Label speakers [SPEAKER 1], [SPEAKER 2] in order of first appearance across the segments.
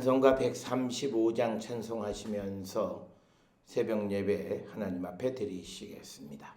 [SPEAKER 1] 찬송가 135장 찬송하시면서 새벽 예배 하나님 앞에 드리시겠습니다.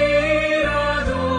[SPEAKER 2] 변할지라도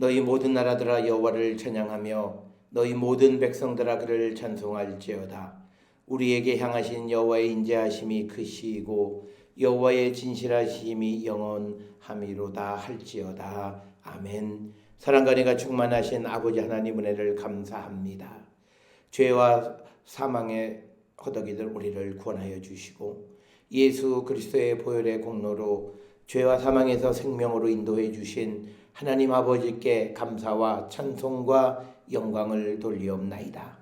[SPEAKER 1] 너희 모든 나라들아 여호와를 찬양하며 너희 모든 백성들아 그를 찬송할지어다. 우리에게 향하신 여호와의 인자하심이 크시고 여호와의 진실하심이 영원함이로다 할지어다. 아멘. 사랑과 은혜가 충만하신 아버지 하나님 은혜를 감사합니다. 죄와 사망의 허덕이들 우리를 구원하여 주시고 예수 그리스도의 보혈의 공로로 죄와 사망에서 생명으로 인도해 주신 하나님 아버지께 감사와 찬송과 영광을 돌리옵나이다.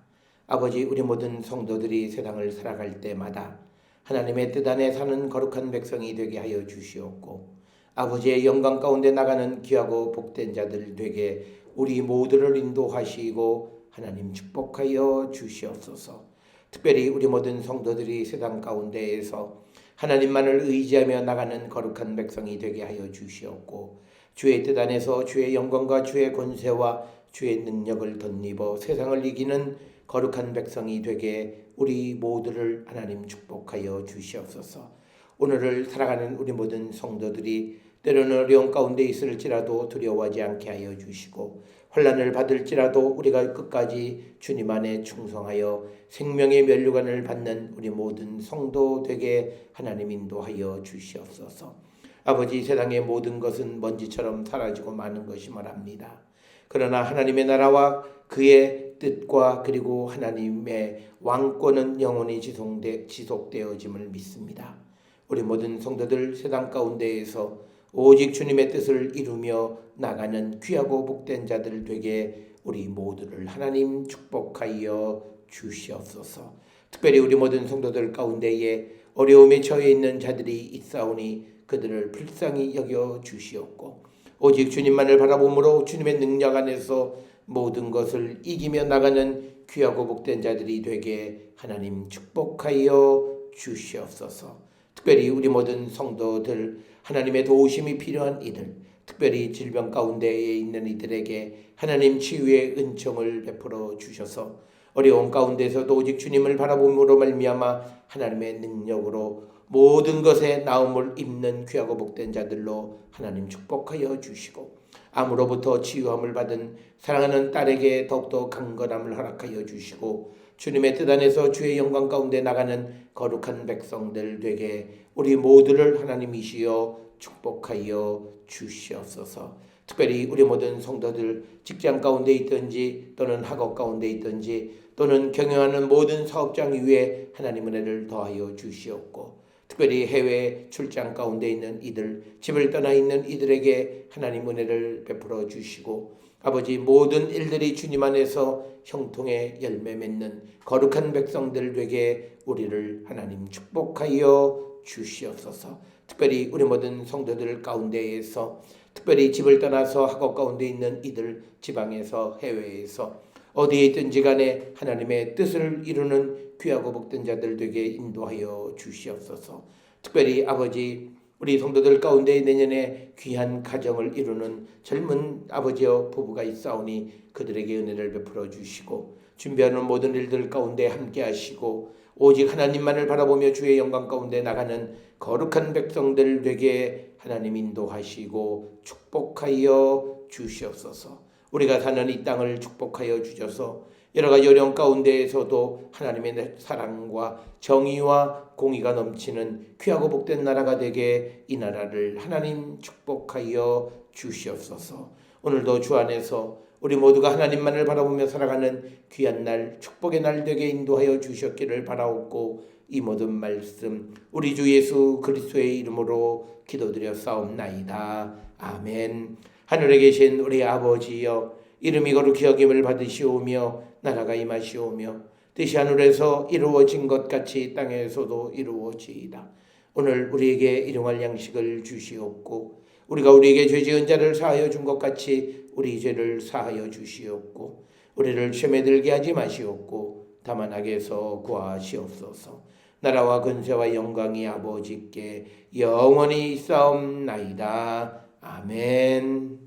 [SPEAKER 1] 아버지, 우리 모든 성도들이 세상을 살아갈 때마다 하나님의 뜻 안에 사는 거룩한 백성이 되게 하여 주시옵고 아버지의 영광 가운데 나가는 귀하고 복된 자들 되게 우리 모두를 인도하시고 하나님 축복하여 주시옵소서. 특별히 우리 모든 성도들이 세상 가운데에서 하나님만을 의지하며 나가는 거룩한 백성이 되게 하여 주시옵고 주의 뜻 안에서 주의 영광과 주의 권세와 주의 능력을 덧입어 세상을 이기는 거룩한 백성이 되게 우리 모두를 하나님 축복하여 주시옵소서. 오늘을 살아가는 우리 모든 성도들이 때로는 어려운 가운데 있을지라도 두려워하지 않게 하여 주시고 환난을 받을지라도 우리가 끝까지 주님 안에 충성하여 생명의 면류관을 받는 우리 모든 성도 되게 하나님 인도하여 주시옵소서. 아버지, 세상의 모든 것은 먼지처럼 사라지고 마는 것이 말합니다. 그러나 하나님의 나라와 그의 뜻과 그리고 하나님의 왕권은 영원히 지속되어짐을 믿습니다. 우리 모든 성도들 세상 가운데에서 오직 주님의 뜻을 이루며 나가는 귀하고 복된 자들 되게 우리 모두를 하나님 축복하여 주시옵소서. 특별히 우리 모든 성도들 가운데에 어려움에 처해 있는 자들이 있사오니 그들을 불쌍히 여겨 주시옵고 오직 주님만을 바라봄으로 주님의 능력 안에서 모든 것을 이기며 나가는 귀하고 복된 자들이 되게 하나님 축복하여 주시옵소서. 특별히 우리 모든 성도들 하나님의 도우심이 필요한 이들, 특별히 질병 가운데에 있는 이들에게 하나님 치유의 은총을 베풀어 주셔서 어려운 가운데서도 오직 주님을 바라봄으로 말미암아 하나님의 능력으로 모든 것에 나음을 입는 귀하고 복된 자들로 하나님 축복하여 주시고 암으로부터 치유함을 받은 사랑하는 딸에게 더욱더 강건함을 허락하여 주시고 주님의 뜻 안에서 주의 영광 가운데 나가는 거룩한 백성들 되게 우리 모두를 하나님이시여 축복하여 주시옵소서. 특별히 우리 모든 성도들 직장 가운데 있든지 또는 학업 가운데 있든지 또는 경영하는 모든 사업장 위에 하나님 은혜를 더하여 주시옵고 특별히 해외 출장 가운데 있는 이들, 집을 떠나 있는 이들에게 하나님 은혜를 베풀어 주시고 아버지, 모든 일들이 주님 안에서 형통의 열매 맺는 거룩한 백성들 되게 우리를 하나님 축복하여 주시옵소서. 특별히 우리 모든 성도들 가운데에서 특별히 집을 떠나서 학업 가운데 있는 이들, 지방에서 해외에서 어디에 있든지 간에 하나님의 뜻을 이루는 귀하고 복된 자들 되게 인도하여 주시옵소서. 특별히 아버지, 우리 성도들 가운데 내년에 귀한 가정을 이루는 젊은 아버지와 부부가 있사오니 그들에게 은혜를 베풀어 주시고 준비하는 모든 일들 가운데 함께 하시고 오직 하나님만을 바라보며 주의 영광 가운데 나가는 거룩한 백성들 되게 하나님 인도하시고 축복하여 주시옵소서. 우리가 사는 이 땅을 축복하여 주셔서 여러 가지 어려운 가운데에서도 하나님의 사랑과 정의와 공의가 넘치는 귀하고 복된 나라가 되게 이 나라를 하나님 축복하여 주시옵소서. 오늘도 주 안에서 우리 모두가 하나님만을 바라보며 살아가는 귀한 날, 축복의 날 되게 인도하여 주셨기를 바라옵고 이 모든 말씀 우리 주 예수 그리스도의 이름으로 기도드렸사옵나이다. 아멘. 하늘에 계신 우리 아버지여, 이름이 거룩히 여김을 받으시오며 나라가 임하시오며 뜻이 하늘에서 이루어진 것 같이 땅에서도 이루어지이다. 오늘 우리에게 일용할 양식을 주시옵고 우리가 우리에게 죄 지은 자를 사하여 준 것 같이 우리 죄를 사하여 주시옵고 우리를 시험에 들게 하지 마시옵고 다만 악에서 구하시옵소서. 나라와 권세와 영광이 아버지께 영원히 있사옵나이다. 아멘.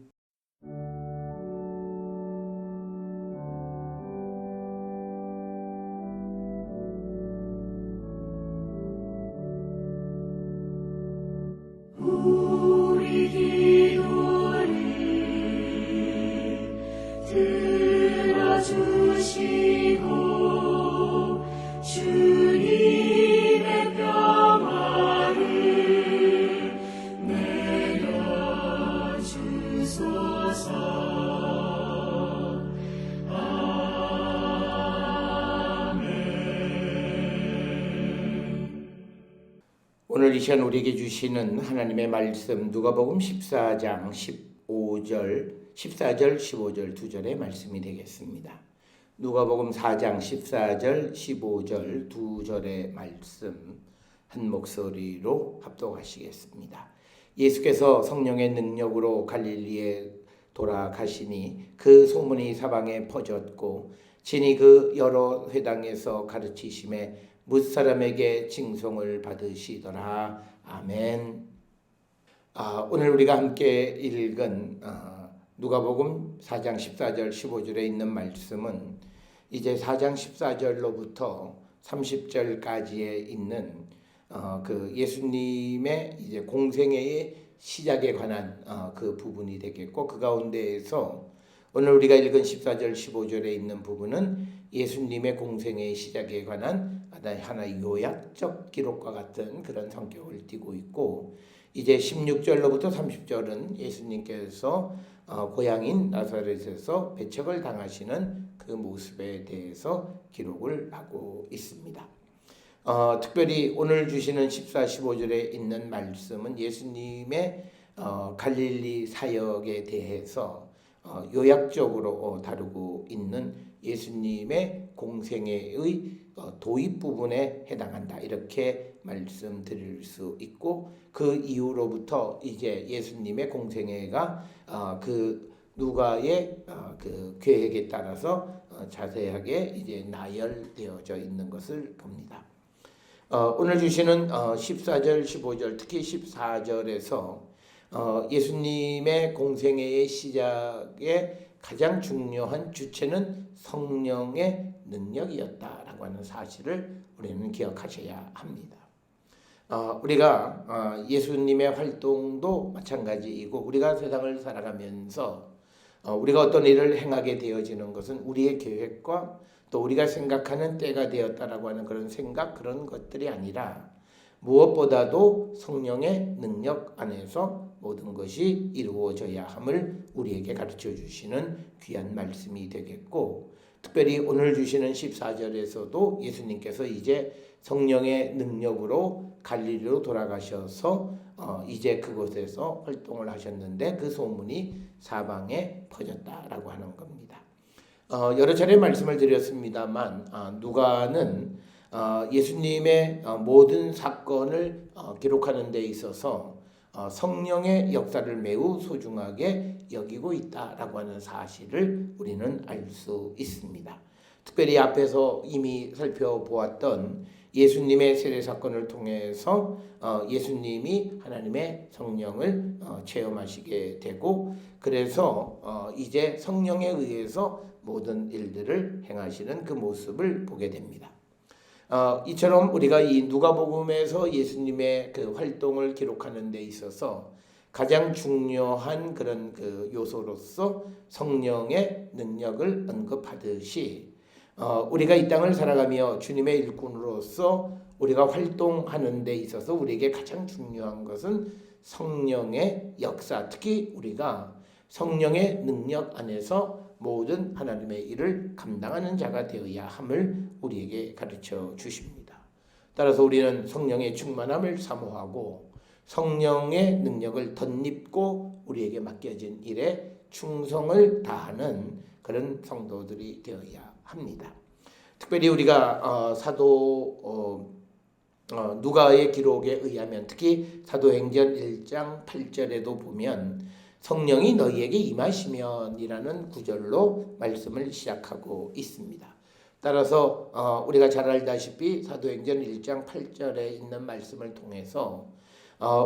[SPEAKER 2] 우리 기도리
[SPEAKER 1] 오늘 이 시간 우리에게 주시는 하나님의 말씀 누가복음 14장 14절 15절 두 절의 말씀이 되겠습니다. 누가복음 4장 14절 15절 두 절의 말씀 한 목소리로 합독하시겠습니다. 예수께서 성령의 능력으로 갈릴리에 돌아가시니 그 소문이 사방에 퍼졌고 친히 그 여러 회당에서 가르치심에 뭇사람에게 칭송을 받으시더라. 아멘. 오늘 우리가 함께 읽은 누가복음 4장 14절 15절에 있는 말씀은 이제 4장 14절로부터 30절까지에 있는 그 예수님의 이제 공생애의 시작에 관한 그 부분이 되겠고, 그 가운데에서 오늘 우리가 읽은 14절 15절에 있는 부분은 예수님의 공생애의 시작에 관한 하나의 요약적 기록과 같은 그런 성격을 띠고 있고, 이제 16절로부터 30절은 예수님께서 고향인 나사렛에서 배척을 당하시는 그 모습에 대해서 기록을 하고 있습니다. 특별히 오늘 주시는 14, 15절에 있는 말씀은 예수님의 갈릴리 사역에 대해서 요약적으로 다루고 있는 예수님의 공생애의 도입 부분에 해당한다, 이렇게 말씀드릴 수 있고, 그 이후로부터 이제 예수님의 공생애가 그 누가의 그 계획에 따라서 자세하게 이제 나열되어져 있는 것을 봅니다. 오늘 주시는 14절, 15절, 특히 14절에서 예수님의 공생애의 시작에 가장 중요한 주체는 성령의 능력이었다라고 하는 사실을 우리는 기억하셔야 합니다. 우리가 예수님의 활동도 마찬가지이고, 우리가 세상을 살아가면서 우리가 어떤 일을 행하게 되어지는 것은 우리의 계획과 또 우리가 생각하는 때가 되었다라고 하는 그런 생각, 그런 것들이 아니라 무엇보다도 성령의 능력 안에서 모든 것이 이루어져야 함을 우리에게 가르쳐 주시는 귀한 말씀이 되겠고, 특별히 오늘 주시는 14절에서도 예수님께서 이제 성령의 능력으로 갈릴리로 돌아가셔서 이제 그곳에서 활동을 하셨는데 그 소문이 사방에 퍼졌다라고 하는 겁니다. 여러 차례 말씀을 드렸습니다만 누가는 예수님의 모든 사건을 기록하는 데 있어서 성령의 역사를 매우 소중하게 여기고 있다라고 하는 사실을 우리는 알 수 있습니다. 특별히 앞에서 이미 살펴보았던 예수님의 세례 사건을 통해서 예수님이 하나님의 성령을 체험하시게 되고, 그래서 이제 성령에 의해서 모든 일들을 행하시는 그 모습을 보게 됩니다. 이처럼 우리가 이 누가복음에서 예수님의 그 활동을 기록하는 데 있어서 가장 중요한 그런 그 요소로서 성령의 능력을 언급하듯이 우리가 이 땅을 살아가며 주님의 일꾼으로서 우리가 활동하는 데 있어서 우리에게 가장 중요한 것은 성령의 역사, 특히 우리가 성령의 능력 안에서 모든 하나님의 일을 감당하는 자가 되어야 함을 우리에게 가르쳐 주십니다. 따라서 우리는 성령의 충만함을 사모하고 성령의 능력을 덧입고 우리에게 맡겨진 일에 충성을 다하는 그런 성도들이 되어야 합니다. 특별히 우리가 사도 누가의 기록에 의하면 특히 사도행전 1장 8절에도 보면 성령이 너희에게 임하시면이라는 구절로 말씀을 시작하고 있습니다. 따라서 우리가 잘 알다시피 사도행전 1장 8절에 있는 말씀을 통해서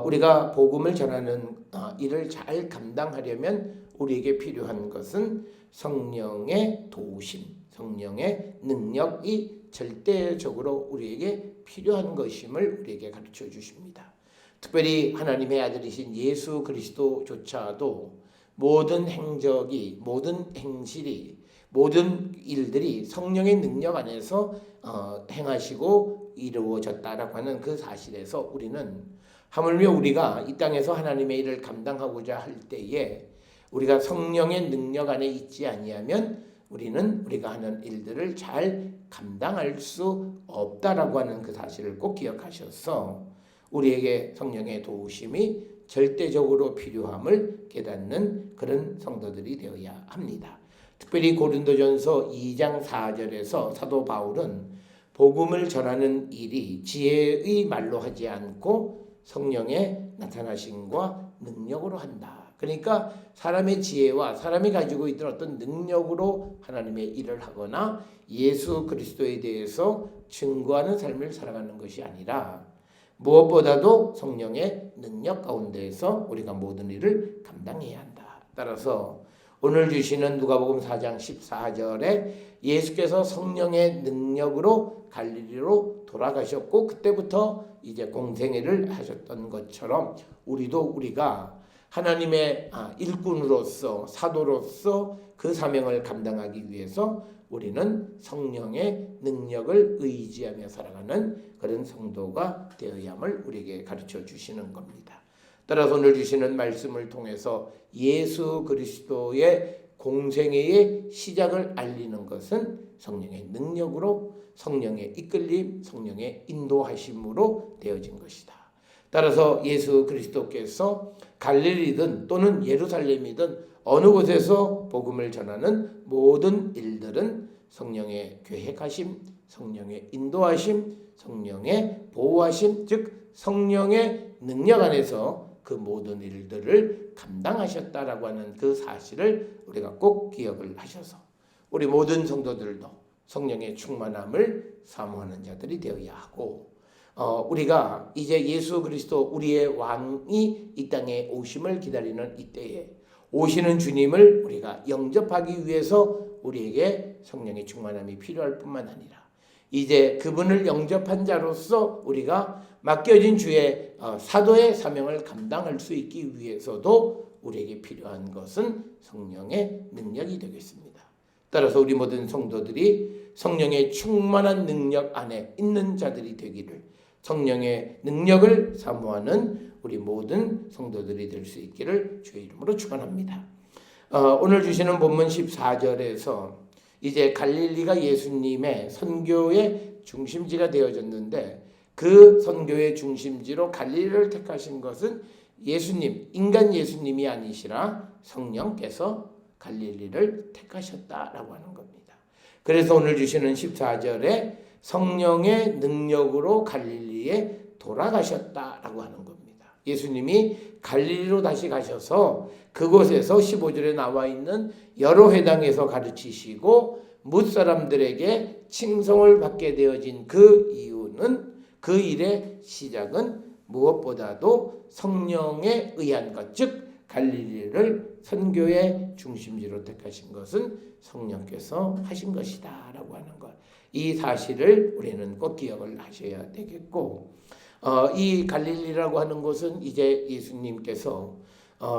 [SPEAKER 1] 우리가 복음을 전하는 일을 잘 감당하려면 우리에게 필요한 것은 성령의 도우심, 성령의 능력이 절대적으로 우리에게 필요한 것임을 우리에게 가르쳐 주십니다. 특별히 하나님의 아들이신 예수 그리스도조차도 모든 행적이, 모든 행실이, 모든 일들이 성령의 능력 안에서 행하시고 이루어졌다라고 하는 그 사실에서 우리는 하물며 우리가 이 땅에서 하나님의 일을 감당하고자 할 때에 우리가 성령의 능력 안에 있지 아니하면 우리는 우리가 하는 일들을 잘 감당할 수 없다라고 하는 그 사실을 꼭 기억하셔서 우리에게 성령의 도우심이 절대적으로 필요함을 깨닫는 그런 성도들이 되어야 합니다. 특별히 고린도전서 2장 4절에서 사도 바울은 복음을 전하는 일이 지혜의 말로 하지 않고 성령의 나타나심과 능력으로 한다. 그러니까 사람의 지혜와 사람이 가지고 있던 어떤 능력으로 하나님의 일을 하거나 예수 그리스도에 대해서 증거하는 삶을 살아가는 것이 아니라 무엇보다도 성령의 능력 가운데에서 우리가 모든 일을 감당해야 한다. 따라서 오늘 주시는 누가복음 4장 14절에 예수께서 성령의 능력으로 갈릴리로 돌아가셨고 그때부터 이제 공생애를 하셨던 것처럼 우리가 하나님의 일꾼으로서 사도로서 그 사명을 감당하기 위해서 우리는 성령의 능력을 의지하며 살아가는 그런 성도가 되어야 함을 우리에게 가르쳐 주시는 겁니다. 따라서 오늘 주시는 말씀을 통해서 예수 그리스도의 공생애의 시작을 알리는 것은 성령의 능력으로, 성령의 이끌림, 성령의 인도하심으로 되어진 것이다. 따라서 예수 그리스도께서 갈릴리든 또는 예루살렘이든 어느 곳에서 복음을 전하는 모든 일들은 성령의 계획하심, 성령의 인도하심, 성령의 보호하심, 즉 성령의 능력 안에서 그 모든 일들을 감당하셨다라고 하는 그 사실을 우리가 꼭 기억을 하셔서 우리 모든 성도들도 성령의 충만함을 사모하는 자들이 되어야 하고 우리가 이제 예수 그리스도 우리의 왕이 이 땅에 오심을 기다리는 이때에 오시는 주님을 우리가 영접하기 위해서 우리에게 성령의 충만함이 필요할 뿐만 아니라 이제 그분을 영접한 자로서 우리가 맡겨진 주의 사도의 사명을 감당할 수 있기 위해서도 우리에게 필요한 것은 성령의 능력이 되겠습니다. 따라서 우리 모든 성도들이 성령의 충만한 능력 안에 있는 자들이 되기를 성령의 능력을 사모하는 우리 모든 성도들이 될 수 있기를 주의 이름으로 축원합니다. 오늘 주시는 본문 14절에서 이제 갈릴리가 예수님의 선교의 중심지가 되어졌는데 그 선교의 중심지로 갈릴리를 택하신 것은 예수님, 인간 예수님이 아니시라 성령께서 갈릴리를 택하셨다라고 하는 겁니다. 그래서 오늘 주시는 14절에 성령의 능력으로 갈릴리에 돌아가셨다라고 하는 겁니다. 예수님이 갈릴리로 다시 가셔서 그곳에서 15절에 나와 있는 여러 회당에서 가르치시고 뭇사람들에게 칭송을 받게 되어진 그 이유는 그 일의 시작은 무엇보다도 성령에 의한 것, 즉 갈릴리를 선교의 중심지로 택하신 것은 성령께서 하신 것이다 라고 하는 것. 이 사실을 우리는 꼭 기억을 하셔야 되겠고 이 갈릴리라고 하는 곳은 이제 예수님께서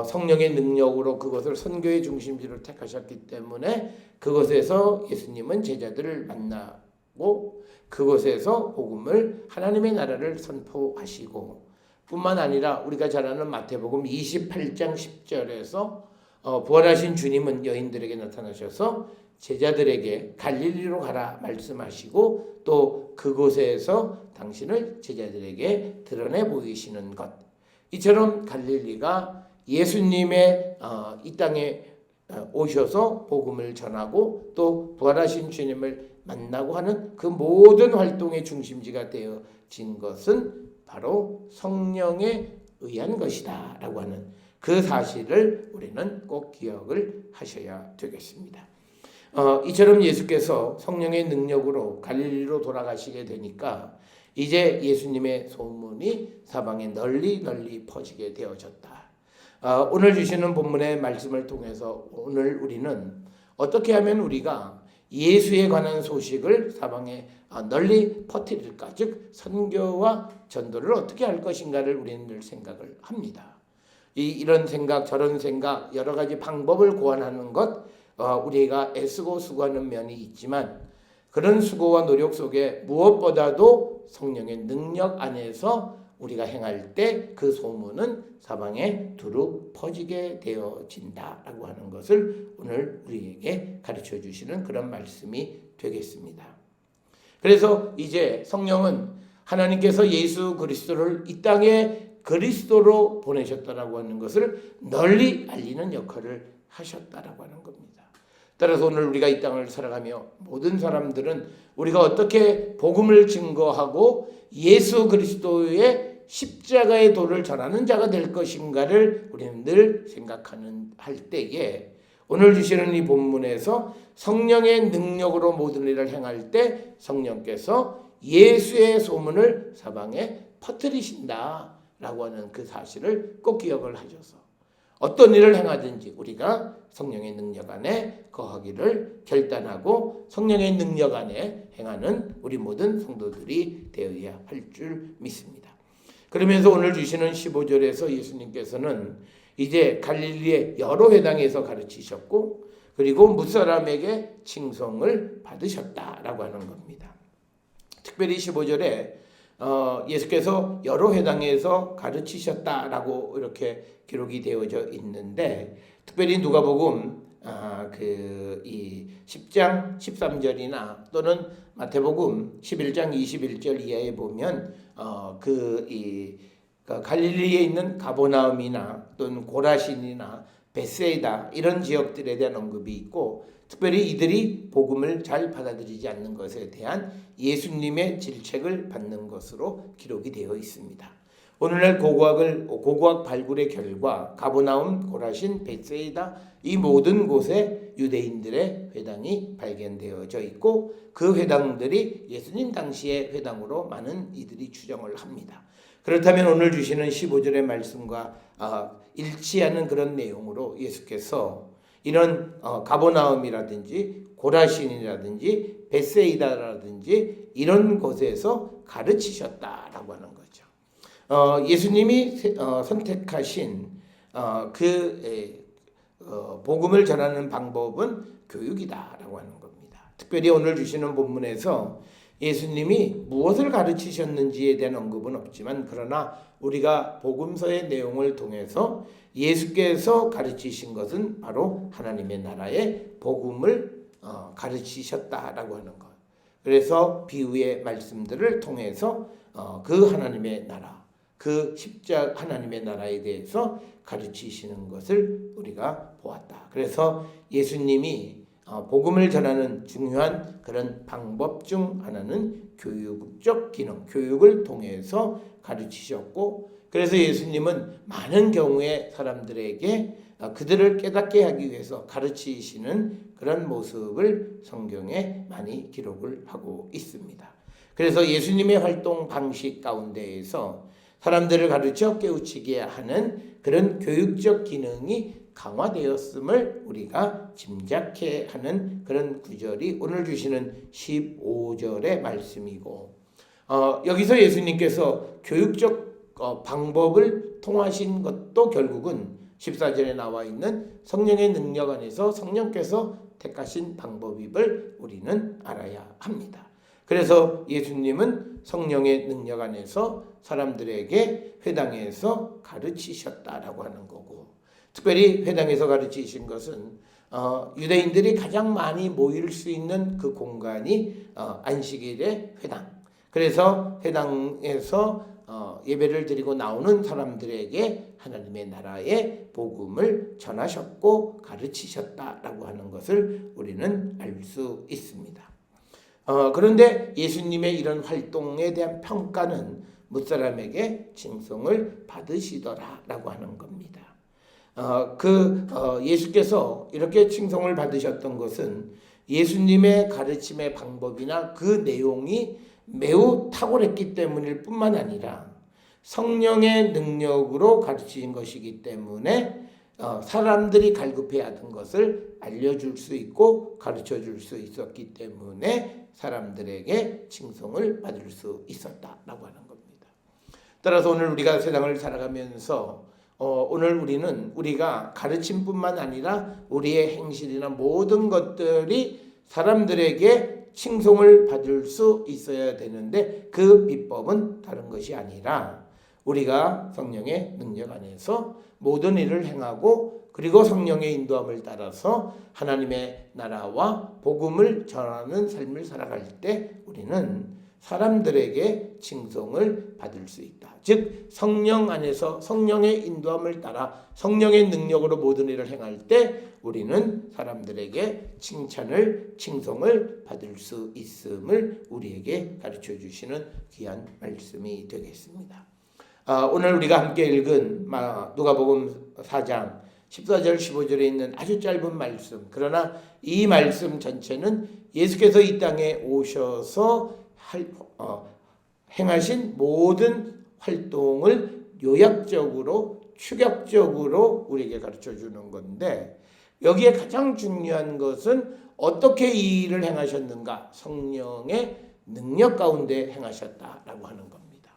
[SPEAKER 1] 성령의 능력으로 그것을 선교의 중심지로 택하셨기 때문에 그곳에서 예수님은 제자들을 만나고 그곳에서 복음을 하나님의 나라를 선포하시고 뿐만 아니라 우리가 잘 아는 마태복음 28장 10절에서 부활하신 주님은 여인들에게 나타나셔서 제자들에게 갈릴리로 가라 말씀하시고 또 그곳에서 당신을 제자들에게 드러내 보이시는 것. 이처럼 갈릴리가 예수님의 이 땅에 오셔서 복음을 전하고 또 부활하신 주님을 만나고 하는 그 모든 활동의 중심지가 되어진 것은 바로 성령에 의한 것이다 라고 하는 그 사실을 우리는 꼭 기억을 하셔야 되겠습니다. 이처럼 예수께서 성령의 능력으로 갈릴리로 돌아가시게 되니까 이제 예수님의 소문이 사방에 널리 퍼지게 되어졌다. 오늘 주시는 본문의 말씀을 통해서 오늘 우리는 어떻게 하면 우리가 예수에 관한 소식을 사방에 널리 퍼뜨릴까? 즉 선교와 전도를 어떻게 할 것인가를 우리는 늘 생각을 합니다. 이런 생각 저런 생각 여러 가지 방법을 고안하는 것 우리가 애쓰고 수고하는 면이 있지만 그런 수고와 노력 속에 무엇보다도 성령의 능력 안에서 우리가 행할 때 그 소문은 사방에 두루 퍼지게 되어진다라고 하는 것을 오늘 우리에게 가르쳐 주시는 그런 말씀이 되겠습니다. 그래서 이제 성령은 하나님께서 예수 그리스도를 이 땅에 그리스도로 보내셨다라고 하는 것을 널리 알리는 역할을 하셨다라고 하는 겁니다. 따라서 오늘 우리가 이 땅을 살아가며 모든 사람들은 우리가 어떻게 복음을 증거하고 예수 그리스도의 십자가의 도를 전하는 자가 될 것인가를 우리는 늘 생각하는 할 때에 오늘 주시는 이 본문에서 성령의 능력으로 모든 일을 행할 때 성령께서 예수의 소문을 사방에 퍼뜨리신다라고 하는 그 사실을 꼭 기억을 하셔서 어떤 일을 행하든지 우리가 성령의 능력 안에 거하기를 결단하고 성령의 능력 안에 행하는 우리 모든 성도들이 되어야 할 줄 믿습니다. 그러면서 오늘 주시는 15절에서 예수님께서는 이제 갈릴리의 여러 회당에서 가르치셨고 그리고 무사람에게 칭송을 받으셨다라고 하는 겁니다. 특별히 15절에 예수께서 여러 회당에서 가르치셨다라고 이렇게 기록이 되어져 있는데 특별히 누가복음 이 10장 13절이나 또는 마태복음 11장 21절 이하에 보면 갈릴리에 있는 가버나움이나 또는 고라신이나 벳세이다 이런 지역들에 대한 언급이 있고 특별히 이들이 복음을 잘 받아들이지 않는 것에 대한 예수님의 질책을 받는 것으로 기록이 되어 있습니다. 오늘날 고고학 발굴의 결과 가버나움, 고라신, 벳세이다 이 모든 곳에 유대인들의 회당이 발견되어져 있고 그 회당들이 예수님 당시의 회당으로 많은 이들이 추정을 합니다. 그렇다면 오늘 주시는 15절의 말씀과 일치하는 그런 내용으로 예수께서 이런 가버나움이라든지 고라신이라든지 벳세이다라든지 이런 곳에서 가르치셨다라고 하는 거죠. 예수님이 선택하신 복음을 전하는 방법은 교육이다라고 하는 겁니다. 특별히 오늘 주시는 본문에서 예수님이 무엇을 가르치셨는지에 대한 언급은 없지만 그러나 우리가 복음서의 내용을 통해서 예수께서 가르치신 것은 바로 하나님의 나라의 복음을 가르치셨다라고 하는 것. 그래서 비유의 말씀들을 통해서 그 하나님의 나라, 그 십자가 하나님의 나라에 대해서 가르치시는 것을 우리가 보았다. 그래서 예수님이 복음을 전하는 중요한 그런 방법 중 하나는 교육적 기능, 교육을 통해서 가르치셨고 그래서 예수님은 많은 경우에 사람들에게 그들을 깨닫게 하기 위해서 가르치시는 그런 모습을 성경에 많이 기록을 하고 있습니다. 그래서 예수님의 활동 방식 가운데에서 사람들을 가르쳐 깨우치게 하는 그런 교육적 기능이 강화되었음을 우리가 짐작해 하는 그런 구절이 오늘 주시는 15절의 말씀이고 여기서 예수님께서 교육적 방법을 통하신 것도 결국은 14절에 나와 있는 성령의 능력 안에서 성령께서 택하신 방법임을 우리는 알아야 합니다. 그래서 예수님은 성령의 능력 안에서 사람들에게 회당에서 가르치셨다라고 하는 거고 특별히 회당에서 가르치신 것은 유대인들이 가장 많이 모일 수 있는 그 공간이 안식일의 회당. 그래서 회당에서 예배를 드리고 나오는 사람들에게 하나님의 나라의 복음을 전하셨고 가르치셨다라고 하는 것을 우리는 알 수 있습니다. 그런데 예수님의 이런 활동에 대한 평가는 무사람에게 칭송을 받으시더라라고 하는 겁니다. 예수께서 이렇게 칭송을 받으셨던 것은 예수님의 가르침의 방법이나 그 내용이 매우 탁월했기 때문일 뿐만 아니라 성령의 능력으로 가르치신 것이기 때문에 사람들이 갈급해하던 것을 알려줄 수 있고 가르쳐줄 수 있었기 때문에 사람들에게 칭송을 받을 수 있었다라고 하는 겁니다. 따라서 오늘 우리가 세상을 살아가면서 오늘 우리가 가르침뿐만 아니라 우리의 행실이나 모든 것들이 사람들에게 칭송을 받을 수 있어야 되는데 그 비법은 다른 것이 아니라 우리가 성령의 능력 안에서 모든 일을 행하고 그리고 성령의 인도함을 따라서 하나님의 나라와 복음을 전하는 삶을 살아갈 때 우리는 사람들에게 칭송을 받을 수 있다. 즉 성령 안에서 성령의 인도함을 따라 성령의 능력으로 모든 일을 행할 때 우리는 사람들에게 칭송을 받을 수 있음을 우리에게 가르쳐 주시는 귀한 말씀이 되겠습니다. 오늘 우리가 함께 읽은 누가복음 4장 14절 15절에 있는 아주 짧은 말씀, 그러나 이 말씀 전체는 예수께서 이 땅에 오셔서 행하신 모든 활동을 요약적으로 추격적으로 우리에게 가르쳐 주는 건데, 여기에 가장 중요한 것은 어떻게 이 일을 행하셨는가? 성령의 능력 가운데 행하셨다라고 하는 겁니다.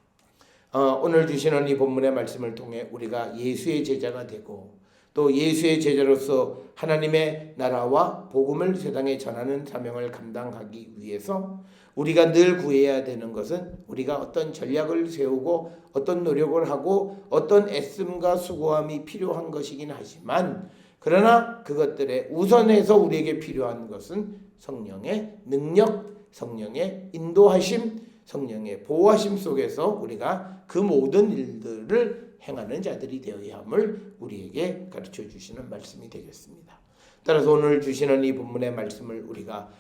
[SPEAKER 1] 오늘 주시는 이 본문의 말씀을 통해 우리가 예수의 제자가 되고 또 예수의 제자로서 하나님의 나라와 복음을 세상에 전하는 사명을 감당하기 위해서 우리가 늘 구해야 되는 것은, 우리가 어떤 전략을 세우고 어떤 노력을 하고 어떤 애씀과 수고함이 필요한 것이긴 하지만, 그러나 그것들에 우선해서 우리에게 필요한 것은 성령의 능력, 성령의 인도하심, 성령의 보호하심 속에서 우리가 그 모든 일들을 행하는 자들이 되어야 함을 우리에게 가르쳐 주시는 말씀이 되겠습니다. 따라서 오늘 주시는 이 본문의 말씀을 우리가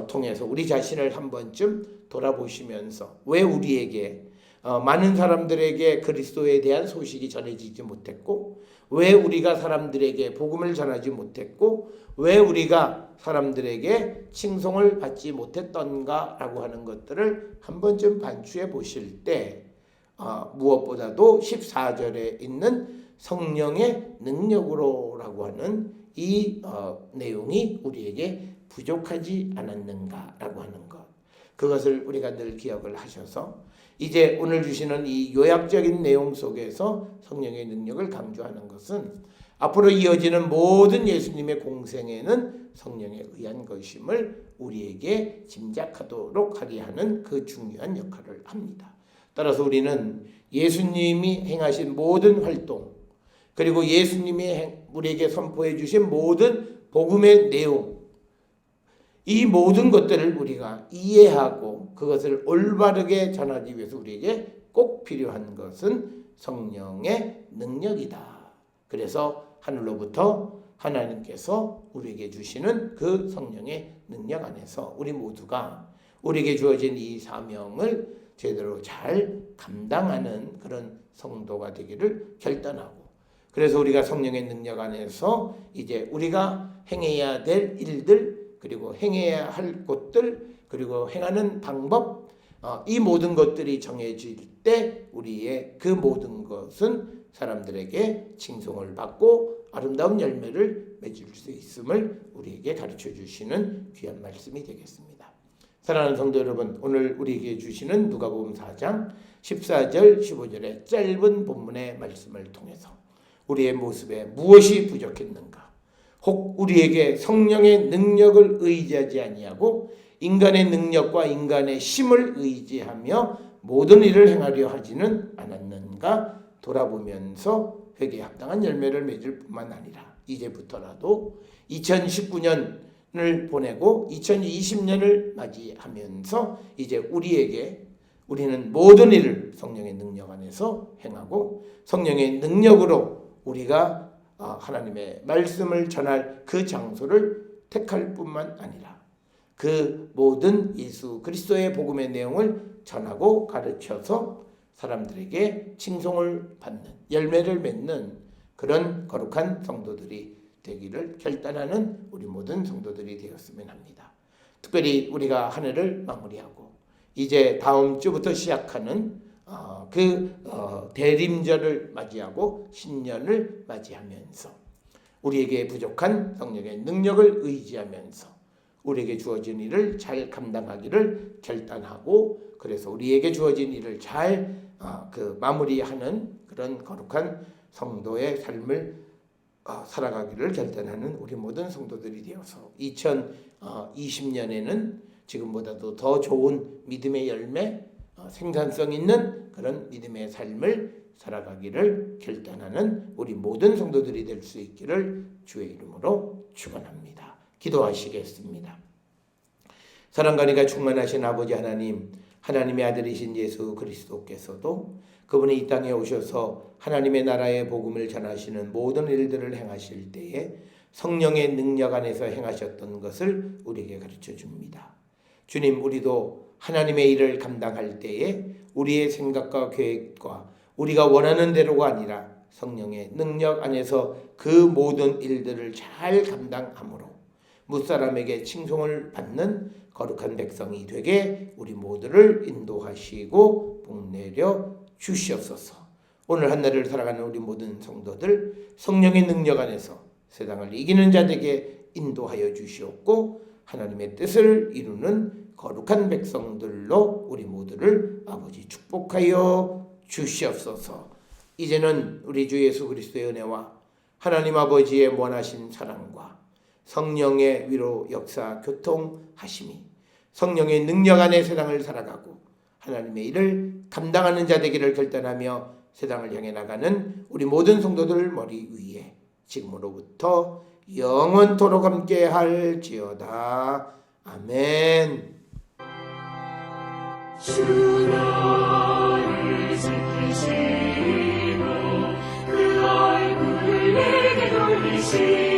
[SPEAKER 1] 통해서 우리 자신을 한 번쯤 돌아보시면서, 왜 우리에게 많은 사람들에게 그리스도에 대한 소식이 전해지지 못했고, 왜 우리가 사람들에게 복음을 전하지 못했고, 왜 우리가 사람들에게 칭송을 받지 못했던가라고 하는 것들을 한 번쯤 반추해 보실 때, 무엇보다도 14절에 있는 성령의 능력으로라고 하는 이 내용이 우리에게 부족하지 않았는가라고 하는 것, 그것을 우리가 늘 기억을 하셔서 이제 오늘 주시는 이 요약적인 내용 속에서 성령의 능력을 강조하는 것은 앞으로 이어지는 모든 예수님의 공생에는 성령에 의한 것임을 우리에게 짐작하도록 하게 하는 그 중요한 역할을 합니다. 따라서 우리는 예수님이 행하신 모든 활동, 그리고 예수님이 우리에게 선포해 주신 모든 복음의 내용, 이 모든 것들을 우리가 이해하고 그것을 올바르게 전하기 위해서 우리에게 꼭 필요한 것은 성령의 능력이다. 그래서 하늘로부터 하나님께서 우리에게 주시는 그 성령의 능력 안에서 우리 모두가 우리에게 주어진 이 사명을 제대로 잘 감당하는 그런 성도가 되기를 결단하고, 그래서 우리가 성령의 능력 안에서 이제 우리가 행해야 될 일들, 그리고 행해야 할 곳들, 그리고 행하는 방법, 이 모든 것들이 정해질 때 우리의 그 모든 것은 사람들에게 칭송을 받고 아름다운 열매를 맺을 수 있음을 우리에게 가르쳐 주시는 귀한 말씀이 되겠습니다. 사랑하는 성도 여러분, 오늘 우리에게 주시는 누가복음 4장 14절 15절의 짧은 본문의 말씀을 통해서 우리의 모습에 무엇이 부족했는가, 혹 우리에게 성령의 능력을 의지하지 아니하고 인간의 능력과 인간의 힘을 의지하며 모든 일을 행하려 하지는 않았는가 돌아보면서 회개에 합당한 열매를 맺을 뿐만 아니라 이제부터라도 2019년을 보내고 2020년을 맞이하면서 이제 우리는 모든 일을 성령의 능력 안에서 행하고 성령의 능력으로 우리가 하나님의 말씀을 전할 그 장소를 택할 뿐만 아니라 그 모든 예수 그리스도의 복음의 내용을 전하고 가르쳐서 사람들에게 칭송을 받는, 열매를 맺는 그런 거룩한 성도들이 되기를 결단하는 우리 모든 성도들이 되었으면 합니다. 특별히 우리가 한 해를 마무리하고 이제 다음 주부터 시작하는 대림절을 맞이하고 신년을 맞이하면서 우리에게 부족한 성령의 능력을 의지하면서 우리에게 주어진 일을 잘 감당하기를 결단하고, 그래서 우리에게 주어진 일을 잘 마무리하는 그런 거룩한 성도의 삶을 살아가기를 결단하는 우리 모든 성도들이 되어서 2020년에는 지금보다도 더 좋은 믿음의 열매, 생산성 있는 그런 믿음의 삶을 살아가기를 결단하는 우리 모든 성도들이 될 수 있기를 주의 이름으로 축원합니다. 기도하시겠습니다. 사랑과 은혜가 충만하신 아버지 하나님, 하나님의 아들이신 예수 그리스도께서도 그분이 이 땅에 오셔서 하나님의 나라의 복음을 전하시는 모든 일들을 행하실 때에 성령의 능력 안에서 행하셨던 것을 우리에게 가르쳐 줍니다. 주님, 우리도 하나님의 일을 감당할 때에 우리의 생각과 계획과 우리가 원하는 대로가 아니라 성령의 능력 안에서 그 모든 일들을 잘 감당함으로 무사람에게 칭송을 받는 거룩한 백성이 되게 우리 모두를 인도하시고 복내려 주시옵소서. 오늘 한날을 살아가는 우리 모든 성도들 성령의 능력 안에서 세상을 이기는 자들에게 인도하여 주시옵고 하나님의 뜻을 이루는 거룩한 백성들로 우리 모두를 아버지 축복하여 주시옵소서. 이제는 우리 주 예수 그리스도의 은혜와 하나님 아버지의 원하신 사랑과 성령의 위로 역사 교통하심이 성령의 능력 안에 세상을 살아가고 하나님의 일을 감당하는 자 되기를 결단하며 세상을 향해 나가는 우리 모든 성도들 머리 위에 지금으로부터 영원토록 함께 할지어다. 아멘.
[SPEAKER 2] 주 나를 지키시고 그 얼굴을 내게 돌리시고